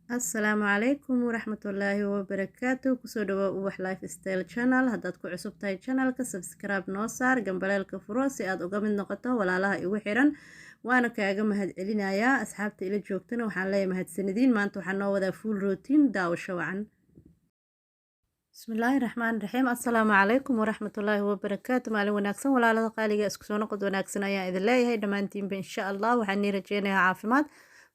Asalaamu calaykum waraxmatullaahi wabarakaatu kusoo dhawaa ubax lifestyle channel haddaad ku cusub tahay channelka subscribe noo saar gambaleelka furo si aad uga mid noqoto walaalaha igu xiran waana kaaga mahad celinayaa asxaabta ila joogtana waxaan leeyahay mahadsanidin maanta waxaan noo wadaa full routine daawasho wacan bismillaahi raxmaani raxiim assalaamu calaykum waraxmatullaahi wabarakaatu maalin wanaagsan walaalada qaaliga isku soo noqod wanaagsan ayaan idin leeyahay dhammaantiinba insha allah waxaan nii rajeynayaa caafimaad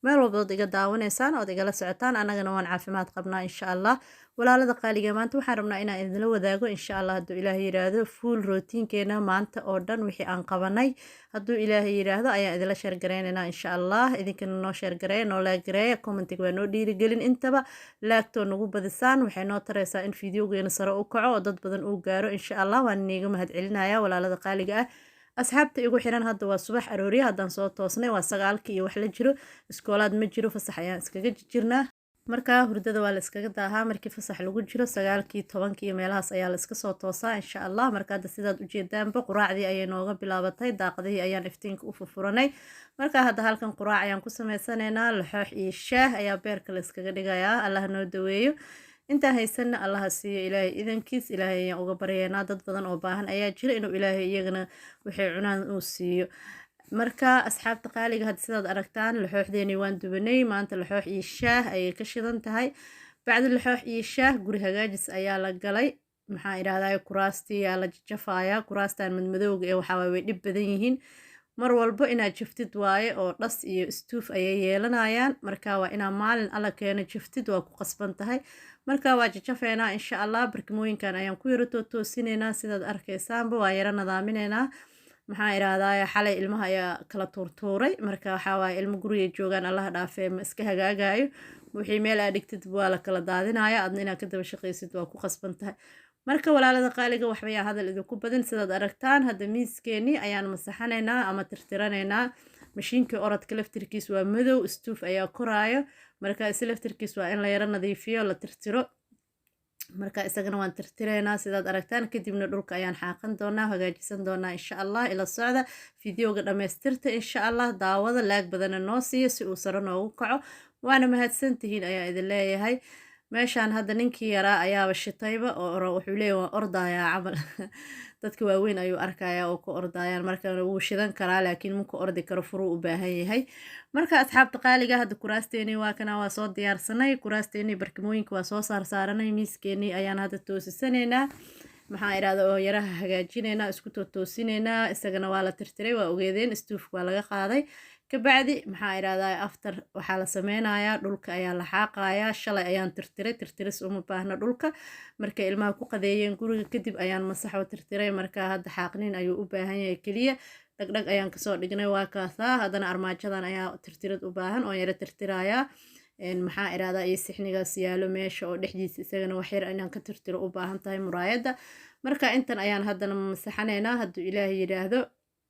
meel walbaad iga daawanaysaan ood igala socotaan annagana waan caafimaad qabnaa insha allah walaalada qaaliga maanta waxaan rabnaa inaan idinla wadaago insha allah hadduu ilaahay yiraahdo full routiinkeena maanta oo dhan wixii aan qabanay hadduu ilaahay yiraahdo ayaan idinla sheergareynaynaa insha allah idinkana noo sheergareeya noo laagareeya commentiga waa noo dhiirigelin intaba laagtoo nagu badisaan waxay noo taraysaa in fideogeena sare u kaco oo dad badan uu gaaro insha allah waan iniiga mahad celinayaa walaalada qaaliga ah asxaabta igu xiran hadda waa subax arooriya haddaan soo toosnay waa 9 iyo wax la jiro iskoolaad ma jiro fasax ayaan iskaga jirnaa markaa hurdada waa la iskaga daahaa markii fasax lagu jiro 9 10 iyo meelahaas ayaa la iska soo toosaa insha allah marka hadda sidaad u jeedaanba quraacdii ayay nooga bilaabatay daaqadihii ayaan iftiinka u furfuranay markaa hadda halkan quraac ayaan ku sameysanaynaa laxoox iyo shaah ayaa beerka la iskaga dhigayaa allah noo daweeyo intaan haysanna allaha siiyo ilaahay idankiis ilaahay ayaan uga baryaynaa dad badan oo baahan ayaa jira inuu ilaahay iyagana waxay cunaan uu siiyo marka asxaabta qaaliga hadda sidaad aragtaan laxooxdeeni waan dubanay maanta laxoox iyo shaah ayay ka shidan tahay bacdi laxoox iyo shaah guri hagaajis ayaa la galay maxaa idhahdaa kuraastii yaa la jafayaa kuraastan madmadowga ee waxaa way dhib badan yihiin mar walbo inaad jiftid waaye oo dhas iyo istuuf ayay yeelanayaan marka waa inaa maalin alla keena jiftid waa ku qasban tahay marka waa jajafeynaa insha allah barkimooyinkan ayaan ku yaro toosinaynaa sidaad arkaysaanba waa yaro nadaaminaynaa maxaa idhahdaa xalay ilmaha ayaa kala tuurtuuray marka waxaa waaye ilmo guriga joogaan allaha dhaafee ma iska hagaagayo wixii meel aad dhigtid waa la kala daadinaya adna inaad ka daba shaqaysid waa ku qasban tahay marka walaalada qaaliga waxbayaa hadal idinku badan sidaad aragtaan hadda miiskeenii ayaan masaxanaynaa ama tirtiranaynaa mashiinkii orodka laftirkiis waa madow istuuf ayaa koraayo marka isi laftirkiis waa in la yaro nadiifiyo la tirtiro marka isagana waan tirtiraynaa sidaad aragtaan kadibna dhulka ayaan xaaqan doonaa hagaajisan doonaa insha allah ila socda fideoga dhammaystirta insha allah daawada laag badana noo siiyo si uu sare noogu kaco waana mahadsantihiin ayaa idin leeyahay meeshaan hadda ninkii yaraa ayaaba shitayba oo wuxuu leeyahay waan ordayaa camal dadka waaweyn ayuu arkayaa oo ku ordayaan marka wuu shidan karaa laakiin muka ordi karo furuu u baahan yahay marka asxaabta qaaliga hadda kuraasteeni waa kana waa soo diyaarsanay kuraasteeni barkimooyinka waa soo saarsaaranay miiskeeni ayaan hadda toosisanaynaa maxaa idhahda oo yaraha hagaajinaynaa isku toosinaynaa isagana waa la tirtiray waa ogeedeen istuufka waa laga qaaday kabacdi maxaa idhahdaa after waxaa la sameynayaa dhulka ayaa la xaaqayaa shalay ayaan tirtiris uma baahna dhulka markay ilmaha ku qadeeyeen guriga kadib ayaan masaxo tirtiray marka hadda xaaqnin ayuu u baahan yahay keliya dhagdhag ayaan kasoo dhignay waa kaasaa haddana armaajadan ayaa tirtirad u baahan oo yaro tirtirayaa maxaa idhahdaa iyo sixnigaas yaalo meesha oo dhexdiisa isagana waxyar inaan ka tirtiro u baahan tahay muraayadda marka intan ayaan haddana masaxanaynaa hadduu ilaahay yidhaahdo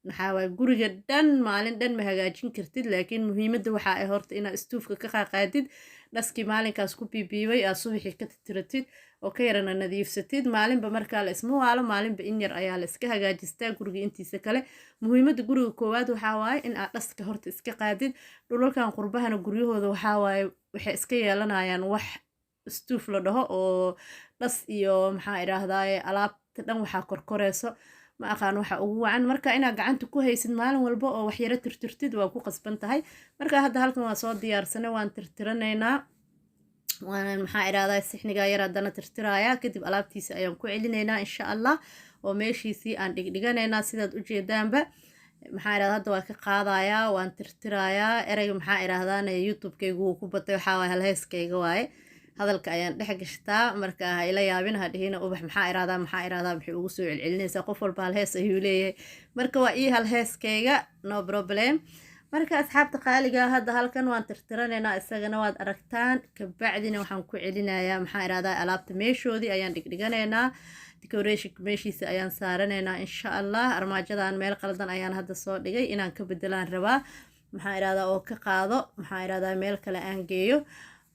maxaa waay guriga dhan maalin dhan ma hagaajin kartid laakiin muhiimadda waxaa ay horta inaad istuufka ka qaaqaadid dhaskii maalinkaas ku biibiibay aad subaxii ka tirtiratid oo ka yarana nadiifsatid maalinba markaa la isma waalo maalinba in yar ayaa la iska hagaajistaa guriga intiisa kale muhiimadda guriga koowaad waxaa waaye in aad dhaska horta iska qaadid dhulalkan qurbahana guryahooda waxaa waaye waxay iska yeelanayaan wax istuuf la dhaho oo dhas iyo maxaa idhaahdaye alaabta dhan waxaa korkoreyso ma aqaan waxa ugu wacan marka inaad gacanta ku haysid maalin walba oo wax yaro tirtirtid waa ku qasban tahay marka hadda halkan waa soo diyaarsanay waan tirtiranaynaa waan maxaa idhahdaa sixniga yar haddana tirtirayaa kadib alaabtiisa ayaan ku celinaynaa insha allah oo meeshiisii aan dhigdhiganaynaa sidaad ujeedaanba maxaa idhahdaa hadda waa ka qaadayaa waan tirtirayaa ereyga maxaa idhahdaana youtube-kaygu wuu ku batay waxaa waaye halheeskayga waaye hadalka ayaan dhex gashtaa marka ha ila yaabin ha dhihina ubax maxaa idhahdaa maxay ugu soo celcelinaysaa qof walba halhees ayuu leeyahay marka waa ii halheeskayga no problem marka asxaabta qaaliga hadda halkan waan tirtiranaynaa isagana waad aragtaan kabacdina waxaan ku celinayaa maxaa idhahdaa alaabta meeshoodii ayaan dhigdhiganaynaa decoration meeshiisa ayaan saaranaynaa insha allah armaajadan meel qaldan ayaan hadda soo dhigay inaan ka bedelaan rabaa maxaa idhahdaa oo ka qaado maxaa idhahdaa meel kale aan geeyo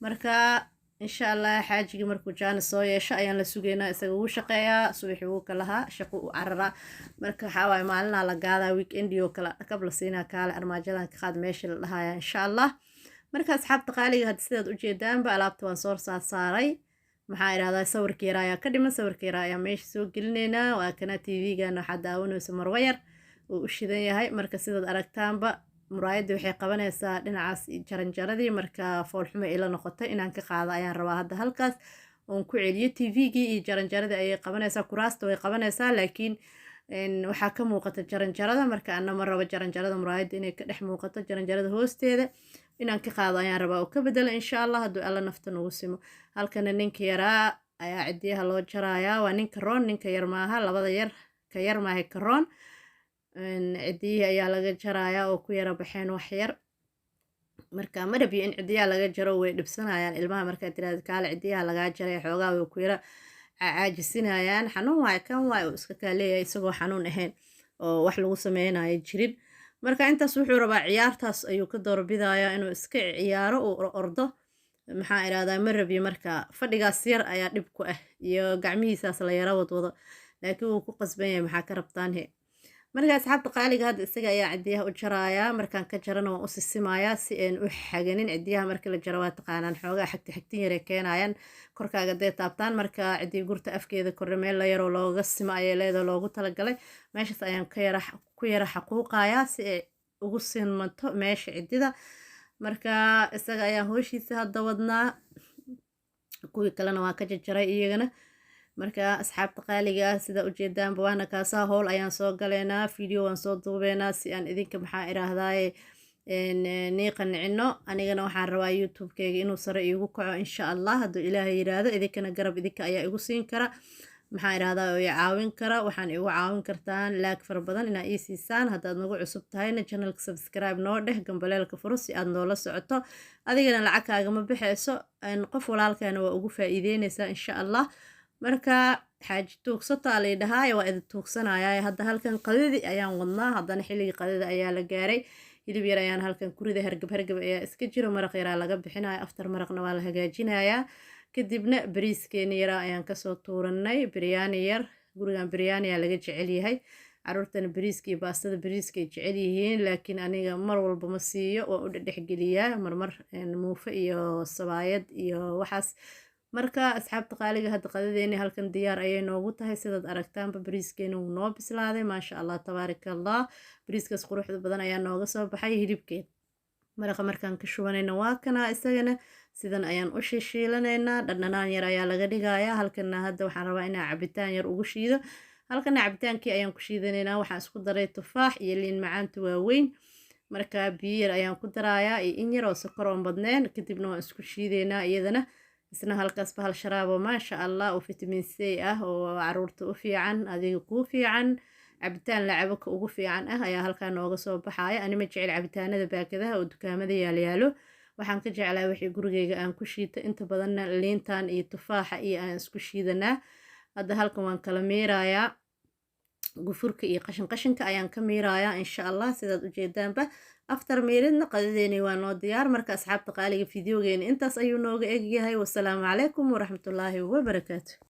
marka insha allah xaajiga markuu jaana soo yeesho ayaan la sugaynaa isaga wuu shaqeeyaa subaxii wuu ka lahaa shaqo u cararaa marka waxaa waaye maalinaa la gaadaa weekendi oo kale dhakab la siinaa kaale armaajadan ka qaad meesha la dhahaya insha allah marka asxaabta qaaliga hadda sidaad u jeedaanba alaabta waan soo saaray maxaa idhahdaa sawirka yar ayaa ka dhiman sawirka yar ayaa meesha soo gelinaynaa waa kana tv-gan waxaa daawanaysa marwayar uu u shidan yahay marka sidaad aragtaanba muraayadda waxay qabanaysaa dhinacaas jaranjaradii marka foolxumo ila noqotay inaan ka qaado ayaan rabaa hadda halkaas oon ku celiyo tvgii iyo jaranjaradii ayay qabanaysaa kuraasta way qabanaysaa laakiin waxaa ka muuqata jaranjarada marka ana ma rabo jaranjarada muraayadda inay ka dhex muuqato jaranjarada hoosteeda inaan ka qaado ayaan rabaa oo ka bedela insha allah hadduu alla nafta nagu simo halkana ninka yaraa ayaa cidiyaha loo jarayaa waa ninka roon ninka yar maaha labada yar ka yar maaha ka roon cidiyihii ayaa laga jarayaa oo ku yara baxeen wax yar marka ma rabiyo in cidiyaha laga jaro way dhibsanayaan ilmaha markaa tiraada kaale cidiyaha lagaa jaray xoogaa way ku yara caajisinayaan xanuun waay kan waay uu iska kaa leeyahay isagoo xanuun ahayn oo wax lagu sameynayo jirin marka intaas wuxuu rabaa ciyaartaas ayuu ka doorbidayaa inuu iska ciyaaro uu ordo maxaa idhahdaa ma rabiyo marka fadhigaas yar ayaa dhib ku ah iyo gacmihiisaas la yara wadwado laakiin wuu ku qasban yahay maxaa ka rabtaan he marka asxaabta qaaliga hadda isaga ayaa cidiyaha u jarayaa markaan ka jarana waan u sisimayaa si aan u xaganin cidiyaha marka la jaro waa taqaanaan xoogaa xagtin yare keenayaan korkaaga dee taabtaan marka cidiya gurta afkeeda korre meel la yaroo looga simo ayay leedaho loogu talagalay meeshaas ayaan ku yara xaquuqayaa si ay ugu sinmanto meesha cidida marka isaga ayaa hooshiisa hadda wadnaa kuwii kalena waa ka jajaray iyagana marka asxaabta qaaliga ah sida ujeedaanba waana kaasaa howl ayaan soo galeynaa video waan soo duubeynaa si aan idinka maxaa idhaahdaaye nii qancino anigana waxaan rabaa youtube-keyga inuu sare iigu kaco insha allah hadduu ilaahay yiraahdo idinkana garab idinka ayaa igu siin kara maxaa idhahdaa oo i caawin kara waxaan igu caawin kartaan laag fara badan inaa ii siisaan haddaad nagu cusub tahayna channelka subscribe noo dheh gambaleelka furo si aad noola socoto adigana lacagkaagama baxayso qof walaalkaana waa ugu faa'iideynaysaa insha allah marka xaaji tuugsataa lay dhahaaya waa idin tuugsanayaa hadda halkan qadadii ayaan wadnaa haddana xilligii qadada ayaa la gaaray hilib yar ayaan halkan kurida hargab ayaa iska jiro maraq yaraa laga bixinaya aftar maraqna waa la hagaajinayaa kadibna bariiskeeni yaraa ayaan kasoo tuuranay biryaani yar gurigan biryaani ayaa laga jecel yahay caruurtana bariiska iyo baastada bariiska ay jecel yihiin laakiin aniga mar walba ma siiyo waan u dhexgeliyaa marmar muufe iyo sabaayad iyo waxaas marka asxaabta qaaliga hadda qadadeeni halkan diyaar ayay noogu tahay sidaad aragtaanba bariiskeeni wuu noo bislaaday maasha allah tabaaraka allah bariiskaas quruxda badan ayaa nooga soo baxay hilibkeed maraqa markaan ka shubanayna waa kana isagana sidan ayaan u shiilanaynaa dhadhanaan yar ayaa laga dhigayaa halkana hadda waxaan rabaa inaan cabitaan yar ugu shiido halkana cabitaankii ayaan ku shiidanaynaa waxaan isku daray tufaax iyo liin macaanta waaweyn marka biyo yar ayaan ku darayaa iyo in yar oo sokor oon badneen kadibna waan isku shiidaynaa iyadana isna halkaas bahal sharaabo maasha allah oo vitamin c ah oo caruurta u fiican adiga kuu fiican cabitaan lacabo ka ugu fiican ah ayaa halkaa nooga soo baxaya anima jecel cabitaanada baakadaha oo dukaamada yaalyaalo waxaan ka jeclaa wixii gurigeyga aan ku shiito inta badanna liintan iyo tufaaxa iyo aan isku shiidanaa hadda halkan waan kala miirayaa gufurka iyo qashinka ayaan ka miirayaa insha allah sidaad ujeedaanba aftar miiridna qadadeeni waa noo diyaar marka asxaabta qaaliga fideogeeni intaas ayuu nooga egyahay wasalaamu calaykum waraxmatullaahi wabarakaatu